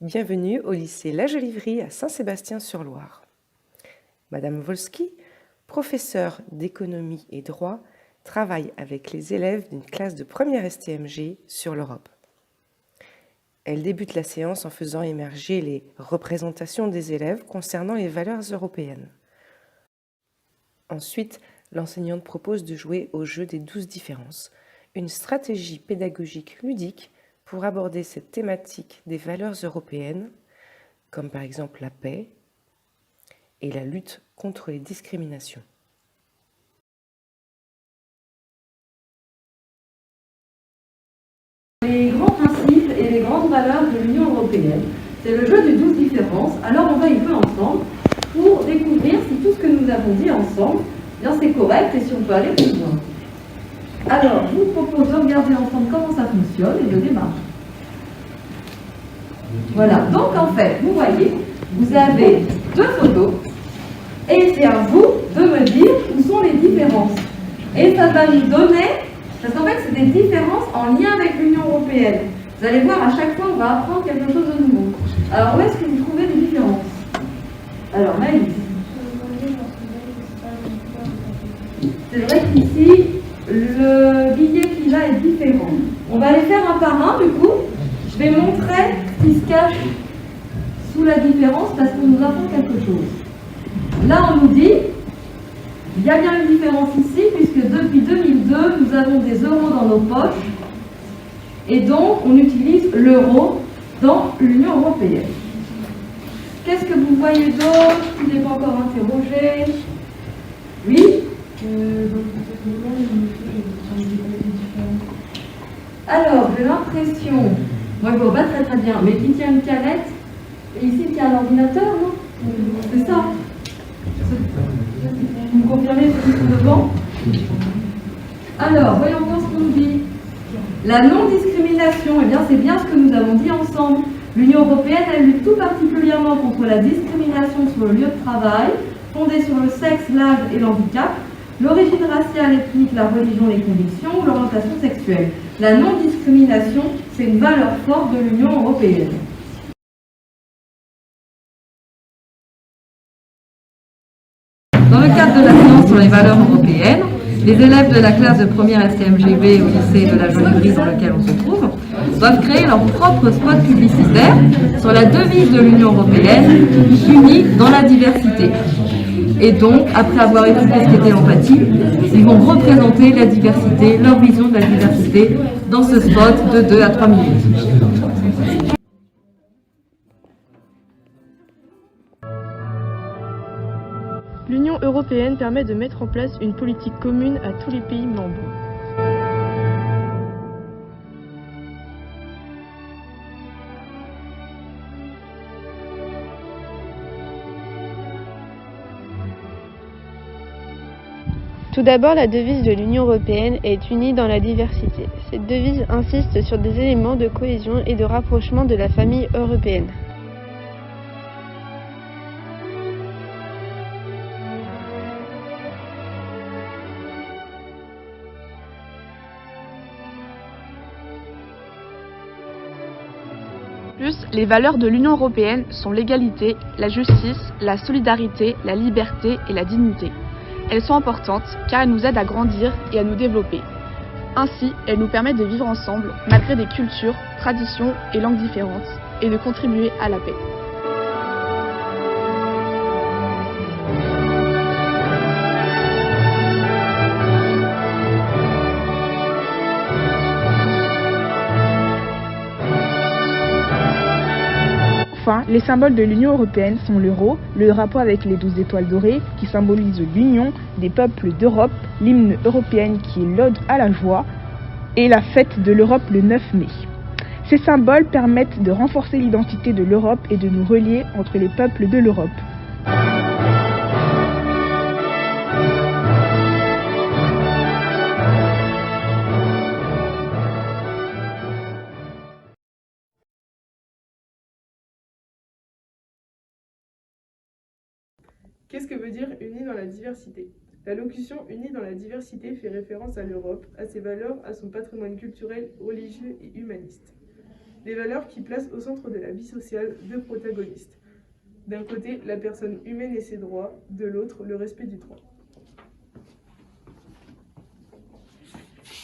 Bienvenue au lycée La Jolivrie à Saint-Sébastien-sur-Loire. Madame Wolski, professeure d'économie et droit, travaille avec les élèves d'une classe de première STMG sur l'Europe. Elle débute la séance en faisant émerger les représentations des élèves concernant les valeurs européennes. Ensuite, l'enseignante propose de jouer au jeu des 12 différences, une stratégie pédagogique ludique pour aborder cette thématique des valeurs européennes, comme par exemple la paix et la lutte contre les discriminations. Les grands principes et les grandes valeurs de l'Union européenne. C'est le jeu des 12 différences. Alors on va y jouer ensemble pour découvrir si tout ce que nous avons dit ensemble, bien c'est correct et si on peut aller plus loin. Alors, je vous propose de regarder ensemble comment ça fonctionne et de démarrer. Voilà, donc en fait, vous voyez, vous avez deux photos et c'est à vous de me dire où sont les différences. Et ça va nous donner, parce qu'en fait c'est des différences en lien avec l'Union européenne. Vous allez voir, à chaque fois on va apprendre quelque chose de nouveau. Alors où est-ce que vous trouvez les différences? Alors Maëlys. C'est vrai qu'ici, le billet qu'il a est différent. On va les faire un par un, du coup. Je vais montrer ce qui se cache sous la différence parce qu'on nous apprend quelque chose. Là, on nous dit, il y a bien une différence ici, puisque depuis 2002, nous avons des euros dans nos poches, et donc on utilise l'euro dans l'Union européenne. Qu'est-ce que vous voyez d'autre qui n'est pas encore interrogé? Oui. Alors, j'ai l'impression, moi je vois pas très bien, mais qui tient une canette, et ici il y a un ordinateur, non? C'est ça. Vous me confirmez ce qui est devant? Alors, voyons voir ce qu'on nous dit. La non-discrimination, eh bien c'est bien ce que nous avons dit ensemble. L'Union européenne, elle lutte tout particulièrement contre la discrimination sur le lieu de travail, fondée sur le sexe, l'âge et l'handicap, l'origine raciale, ethnique, la religion, les convictions ou l'orientation sexuelle. La non-discrimination, c'est une valeur forte de l'Union européenne. Dans le cadre de la séance sur les valeurs européennes, les élèves de la classe de première STMGB au lycée de la Jolivrie dans lequel on se trouve doivent créer leur propre spot publicitaire sur la devise de l'Union européenne, unie dans la diversité. Et donc, après avoir étudié ce qu'était l'empathie, ils vont représenter la diversité, leur vision de la diversité, dans ce spot de 2 à 3 minutes. L'Union européenne permet de mettre en place une politique commune à tous les pays membres. Tout d'abord, la devise de l'Union européenne est unie dans la diversité. Cette devise insiste sur des éléments de cohésion et de rapprochement de la famille européenne. Plus, les valeurs de l'Union européenne sont l'égalité, la justice, la solidarité, la liberté et la dignité. Elles sont importantes car elles nous aident à grandir et à nous développer. Ainsi, elles nous permettent de vivre ensemble malgré des cultures, traditions et langues différentes et de contribuer à la paix. Enfin, les symboles de l'Union européenne sont l'euro, le drapeau avec les 12 étoiles dorées qui symbolise l'union des peuples d'Europe, l'hymne européen qui est l'ode à la joie et la fête de l'Europe le 9 mai. Ces symboles permettent de renforcer l'identité de l'Europe et de nous relier entre les peuples de l'Europe. Qu'est-ce que veut dire unis dans la diversité? La locution unis dans la diversité fait référence à l'Europe, à ses valeurs, à son patrimoine culturel, religieux et humaniste. Les valeurs qui placent au centre de la vie sociale deux protagonistes. D'un côté, la personne humaine et ses droits, de l'autre, le respect du droit.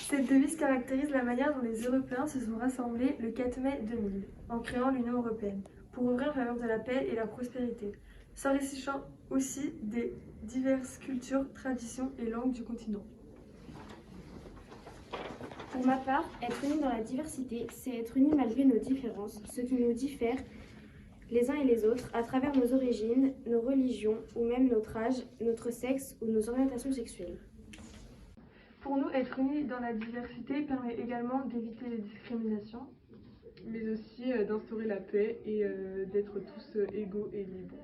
Cette devise caractérise la manière dont les Européens se sont rassemblés le 4 mai 2000, en créant l'Union européenne, pour œuvrer en faveur de la paix et la prospérité, s'enrichissant aussi des diverses cultures, traditions et langues du continent. Pour ma part, être unis dans la diversité, c'est être unis malgré nos différences, ce qui nous diffère les uns et les autres à travers nos origines, nos religions ou même notre âge, notre sexe ou nos orientations sexuelles. Pour nous, être unis dans la diversité permet également d'éviter les discriminations, Mais aussi d'instaurer la paix et d'être tous égaux et libres.